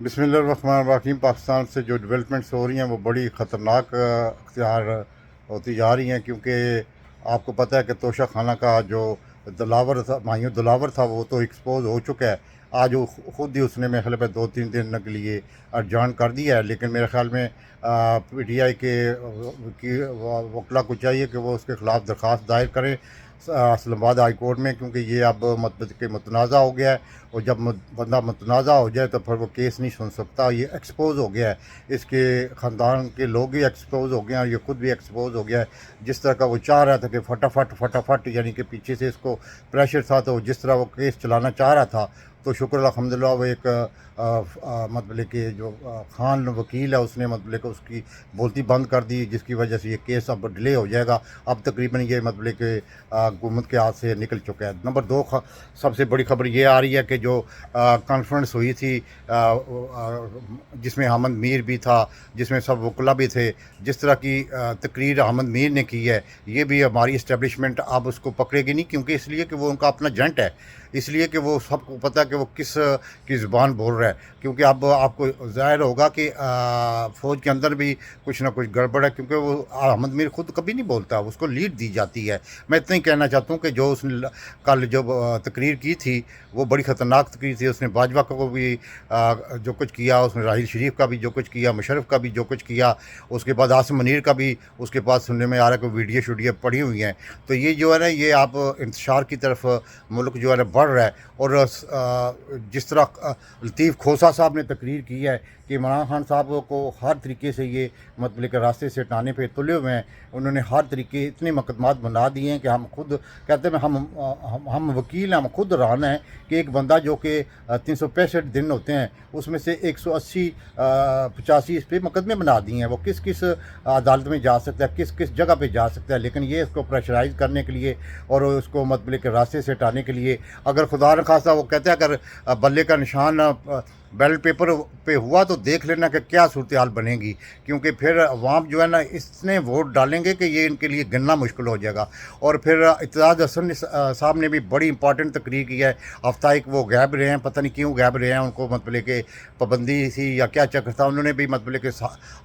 बिस्मिल्लाहिर्रहमानिर्रहीम। पाकिस्तान से जो डेवलपमेंट्स हो रही हैं वो बड़ी ख़तरनाक अख्तियार होती जा रही हैं, क्योंकि आपको पता है कि तोशा खाना का जो दिलावर था, मायूं दिलावर था, वो तो एक्सपोज हो चुका है। आज वो ख़ुद ही उसने मेरे ख्याल में 2-3 दिन के लिए एडजॉर्न कर दिया है, लेकिन मेरे ख्याल में PTI के की वकला को चाहिए कि वो उसके ख़िलाफ़ दरख्वास्त दायर करें इस्लामाबाद हाई कोर्ट में, क्योंकि ये अब मतलब कि मुतनाज़ा हो गया है। और जब बंदा मुतनाज़ा हो जाए तो फिर वो केस नहीं सुन सकता। ये एक्सपोज हो गया है, इसके ख़ानदान के लोग ही एक्सपोज हो गए हैं और ये ख़ुद भी एक्सपोज हो गया है। जिस तरह का वो चाह रहा था कि फटाफट फटाफट, यानी कि पीछे से इसको प्रेशर था, तो जिस तरह वो केस चलाना चाह रहा था, तो शुक्र अल्हम्दुलिल्लाह वो एक मतलब कि जो खान वकील है उसने मतलब कि उसकी बोलती बंद कर दी, जिसकी वजह से ये केस अब डिले हो जाएगा। अब तकरीबन ये मतलब कि हुकूमत के हाथ से निकल चुका है। नंबर 2 सबसे बड़ी खबर ये आ रही है कि जो कॉन्फ्रेंस हुई थी जिसमें अहमद मीर भी था, जिसमें सब वकला भी थे, जिस तरह की तकरीर अहमद मीर ने की है, ये भी हमारी इस्टेब्लिशमेंट अब उसको पकड़ेगी नहीं, क्योंकि इसलिए कि वो उनका अपना जंट है, इसलिए कि वो सबको पता है कि वो किस की ज़ुबान बोल रहा है। क्योंकि अब आपको ज़ाहिर होगा कि फ़ौज के अंदर भी कुछ ना कुछ गड़बड़ है, क्योंकि वो अहमद मीर ख़ुद कभी नहीं बोलता, उसको लीड दी जाती है। मैं इतना ही कहना चाहता हूँ कि जो उसने कल जो तकरीर की थी वो बड़ी ख़तरनाक तकरीर थी। उसने बाजवा को भी जो कुछ किया, उसने राहिल शरीफ का भी जो कुछ किया, मुशर्रफ का भी जो कुछ किया, उसके बाद आसिम मुनीर का भी उसके पास सुनने में आ रहा है कि वीडियो शूडियो पड़ी हुई हैं। तो ये जो है ना, ये आप इंतशार की तरफ मुल्क जो है ना बढ़ रहा है। और जिस तरह लतीफ़ खोसा साहब ने तकरीर की है कि इमरान खान साहब को हर तरीके से ये मतलब के रास्ते से हटाने पे तुले हुए हैं। उन्होंने हर तरीके इतने मुकदमात बना दिए हैं कि हम खुद कहते हैं हम वकील हैं, हम खुद रहना है कि एक बंदा जो कि 365 दिन होते हैं उसमें से 180 85 इस पर मुकदमे बना दिए हैं। वो किस किस अदालत में जा सकता है, किस किस जगह पे जा सकता है, लेकिन ये इसको प्रेशराइज़ करने के लिए और उसको मतलब के रास्ते से हटाने के लिए, अगर खुदा न खास्ता वो कहते हैं अगर बल्ले का निशान बैलेट पेपर पे हुआ तो देख लेना कि क्या सूरत हाल बनेगी, क्योंकि फिर अवाम जो है ना इतने वोट डालेंगे कि ये इनके लिए गिनना मुश्किल हो जाएगा। और फिर इत्तेजाज हसन साहब ने भी बड़ी इंपॉर्टेंट तकरीर की है। हफ्ताइक वो गैब रहे हैं, पता नहीं क्यों गैब रहे हैं, उनको मतलब के पाबंदी थी या क्या चक्कर था, उन्होंने भी मतलब के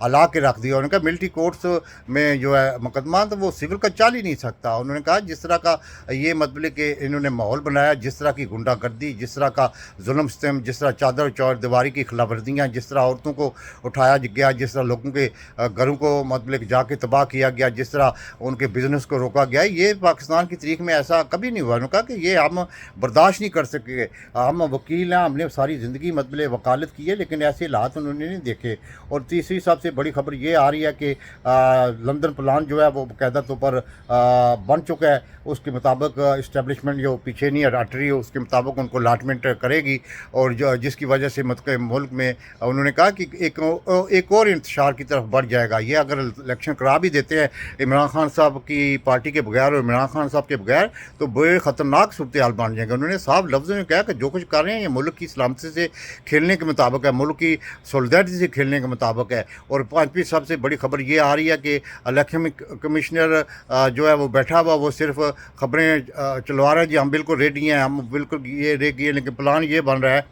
अला के रख दिया। उन्होंने कहा मिलिट्री कोर्ट्स में जो है मुकदमा तो वो सिविल का चल ही नहीं सकता। उन्होंने कहा जिस तरह का ये मतलब कि इन्होंने माहौल बनाया, जिस तरह की गुंडागर्दी, जिस तरह का जुल्म सितम, जिस तरह चादर चौर दीवारी की खिलाफ वर्जियाँ, जिस तरह औरतों को उठाया गया, जिस तरह लोगों के घरों को मतलब जाके तबाह किया गया, जिस तरह उनके बिज़नेस को रोका गया, ये पाकिस्तान की तारीख में ऐसा कभी नहीं हुआ। उन्होंने कहा कि ये हम बर्दाश्त नहीं कर सके। हम वकील हैं, हमने सारी ज़िंदगी मतलब वकालत की है, लेकिन ऐसे हालात उन्होंने नहीं देखे। और तीसरी सबसे बड़ी खबर ये आ रही है कि लंदन प्लान जो है वो बाकायदा तौर पर बन चुका है। उसके मुताबिक इस्टेब्लिशमेंट जो पीछे नहीं हट रही है, उसके मुताबिक उनको अलाटमेंट करेगी। और जो जिसकी वजह से मतलब मुल्क में उन्होंने कहा कि एक और इंतशार की तरफ बढ़ जाएगा। ये अगर इलेक्शन करा भी देते हैं इमरान खान साहब की पार्टी के बगैर और इमरान खान साहब के बगैर, तो बड़े ख़तरनाक सूरत हाल बन जाएंगे। उन्होंने साफ लफ्ज़ों में कहा कि जो कुछ कर रहे हैं ये मुल्क की सलामती से खेलने के मुताबिक है, मुल्क की सोलिडारिटी से खेलने के मुताबिक है। और पाँचवीं सबसे बड़ी खबर ये आ रही है कि इलेक्शन कमिश्नर जो है वो बैठा हुआ, वो सिर्फ खबरें चलवा रहे हैं, जी हम बिल्कुल रेडी हैं, हम बिल्कुल ये रेडी है, लेकिन प्लान ये बन रहा है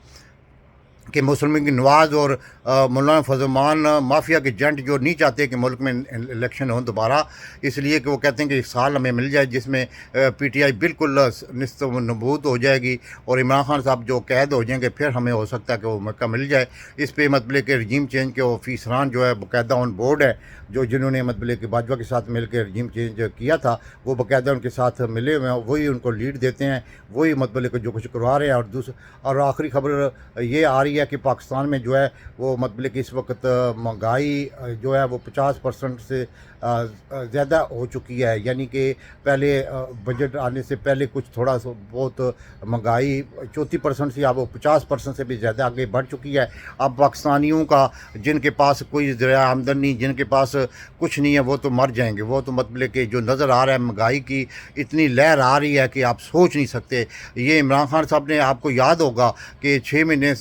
कि मुसलमान की नवाज़ और मौलाना फजलमान माफिया के जंट जो नहीं चाहते कि मुल्क में इलेक्शन हो दोबारा, इसलिए कि वो कहते हैं कि एक साल हमें मिल जाए जिसमें PTI बिल्कुल निस्त नबूद हो जाएगी और इमरान खान साहब जो कैद हो जाएंगे, फिर हमें हो सकता है कि वो मौका मिल जाए। इस पर मतलब कि रजीम चेंज के ऑफिसरान जो है बाकायदा ऑन बोर्ड है, जो जिन्होंने मतलब कि बाजवा के साथ मिल के रजीम चेंज किया था, वो बाकायदा उनके साथ मिले हुए हैं, वही उनको लीड देते हैं, वही मतलब जो कुछ करवा रहे हैं। और आखिरी खबर ये आ रही है कि पाकिस्तान में जो है वो मतलब कि इस वक्त महंगाई जो है वो 50% से ज़्यादा हो चुकी है। यानी कि पहले बजट आने से पहले कुछ थोड़ा सा बहुत महंगाई 34% से अब वो 50% से भी ज़्यादा आगे बढ़ चुकी है। अब पाकिस्तानियों का जिनके पास कोई ज़रिया आमदनी, जिनके पास कुछ नहीं है, वो तो मर जाएंगे। वो तो मतलब कि जो नज़र आ रहा है महंगाई की इतनी लहर आ रही है कि आप सोच नहीं सकते। ये इमरान खान साहब ने, आपको याद होगा कि 6 महीने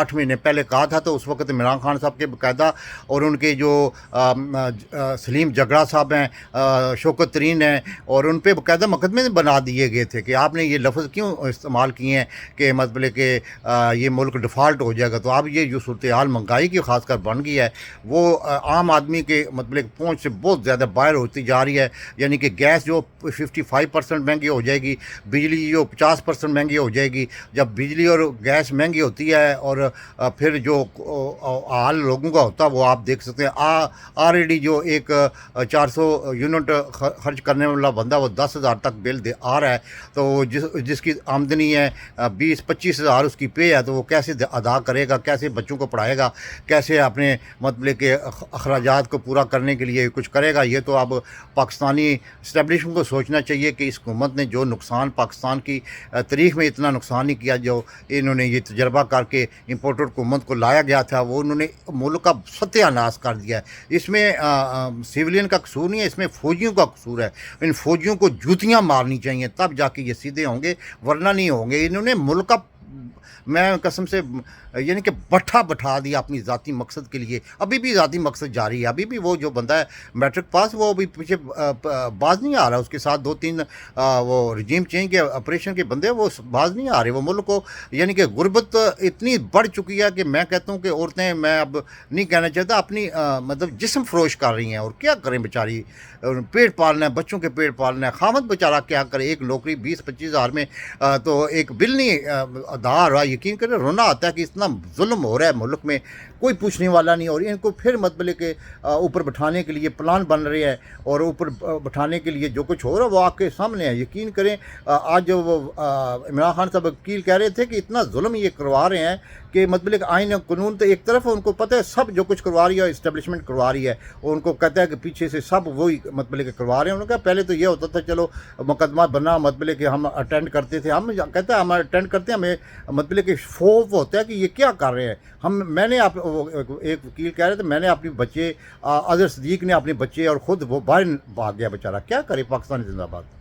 8 महीने पहले कहा था, तो उस वक्त इमरान खान साहब के बाकायदा और उनके जो सलीम जगड़ा साहब हैं, शौकत तरीन हैं, और उन पर बाकायदा मुकदमे बना दिए गए थे कि आपने ये लफ्ज़ क्यों इस्तेमाल किए हैं कि मतलब कि ये मुल्क डिफ़ॉल्ट हो जाएगा। तो अब ये जो सूरत हाल महंगाई की ख़ासकर बन गई है, वो आम आदमी के मतलब पहुँच से बहुत ज़्यादा बाहर होती जा रही है। यानी कि गैस जो 55% महंगी हो जाएगी, बिजली जो 50% महंगी हो जाएगी। जब बिजली और गैस महंगी होती है और फिर जो हाल लोगों का होता है वो आप देख सकते हैं। ऑलरेडी जो एक 400 यूनिट खर्च करने वाला बंदा वो 10,000 तक बिल आ रहा है। तो जिसकी आमदनी है 20-25 हज़ार उसकी पे है, तो वो कैसे अदा करेगा, कैसे बच्चों को पढ़ाएगा, कैसे अपने मतलब के अखराजात को पूरा करने के लिए कुछ करेगा। ये तो अब पाकिस्तानी इस्टेब्लिशमेंट को सोचना चाहिए कि इस हुकूमत ने जो नुकसान पाकिस्तान की तारीख़ में इतना नुकसान नहीं किया जो इन्होंने ये तजर्बा करके इम्पोर्टेड हुकूमत को लाया गया था, वो उन्होंने मुल्क का सत्यानाश कर दिया है। इसमें सिविलियन का कसूर नहीं है, इसमें फ़ौजियों का कसूर है। इन फ़ौजियों को जूतियाँ मारनी चाहिए, तब जाके ये सीधे होंगे, वरना नहीं होंगे। इन्होंने मुल्क का, मैं कसम से यानी कि बट्ठा बैठा दिया अपनी ज़ाती मकसद के लिए। अभी भी ज़ाती मकसद जारी है। अभी भी वो जो बंदा है मैट्रिक पास, वो अभी पीछे बाज नहीं आ रहा। उसके साथ 2-3 वो रजीम चेंज के ऑपरेशन के बंदे वो बाज नहीं आ रहे। वो मुल्क को यानी कि गुर्बत इतनी बढ़ चुकी है कि मैं कहता हूँ कि औरतें, मैं अब नहीं कहना चाहता, अपनी मतलब जिस्म फरोश कर रही हैं। और क्या करें बेचारी, पेट पालना है, बच्चों के पेट पालना है। खामद बेचारा क्या करे, एक नौकरी 20-25 हज़ार में तो एक बिल नहीं अदा हो रहा। यकीन करें रोना आता है कि इतना जुल्म हो रहा है मुल्क में, कोई पूछने वाला नहीं। और इनको फिर मतलब के ऊपर बैठाने के लिए प्लान बन रहे हैं, और ऊपर बैठाने के लिए जो कुछ हो रहा है वो आपके सामने है। यकीन करें आज वो इमरान खान साहब वकील कह रहे थे कि इतना जुल्म ये करवा रहे हैं कि मतलब आइन कानून तो एक तरफ है, उनको पता है सब जो कुछ करवा रही है इस्टेब्लिशमेंट करवा रही है, और उनको कहता है कि पीछे से सब वही मतलब कि करवा रहे हैं। उन्होंने कहा पहले तो ये होता था चलो मुकदमा बना, मतलब कि हम अटेंड करते थे, हम कहते हैं हम अटेंड करते हैं, हमें मतलब कि खौफ होता है कि ये क्या कर रहे हैं। मैंने आप एक वकील कह रहे थे, मैंने अपने बच्चे अजहर सदीक ने अपने बच्चे और ख़ुद वो बाहर भाग गया बेचारा। क्या करे, पाकिस्तान जिंदाबाद।